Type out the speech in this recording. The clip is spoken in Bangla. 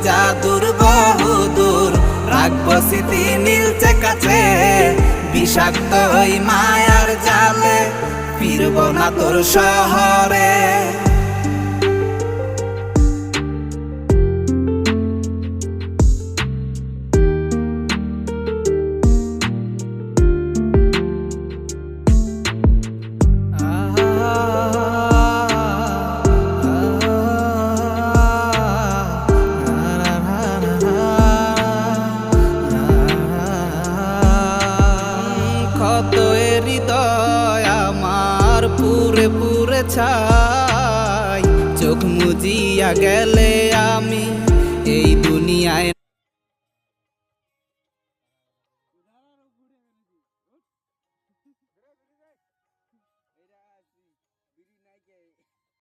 জাদুর বহুদূর, রাখবো স্মৃতি নীলচে কাছে, বিষাক্ত ওই মায়ার জালে ফিরবো না তোর শহরে। ক্ষত হৃদয় আমার পুরে পুরে ছাই, চোখ মুজিয়া গেলে আমি এই দুনিয়ায়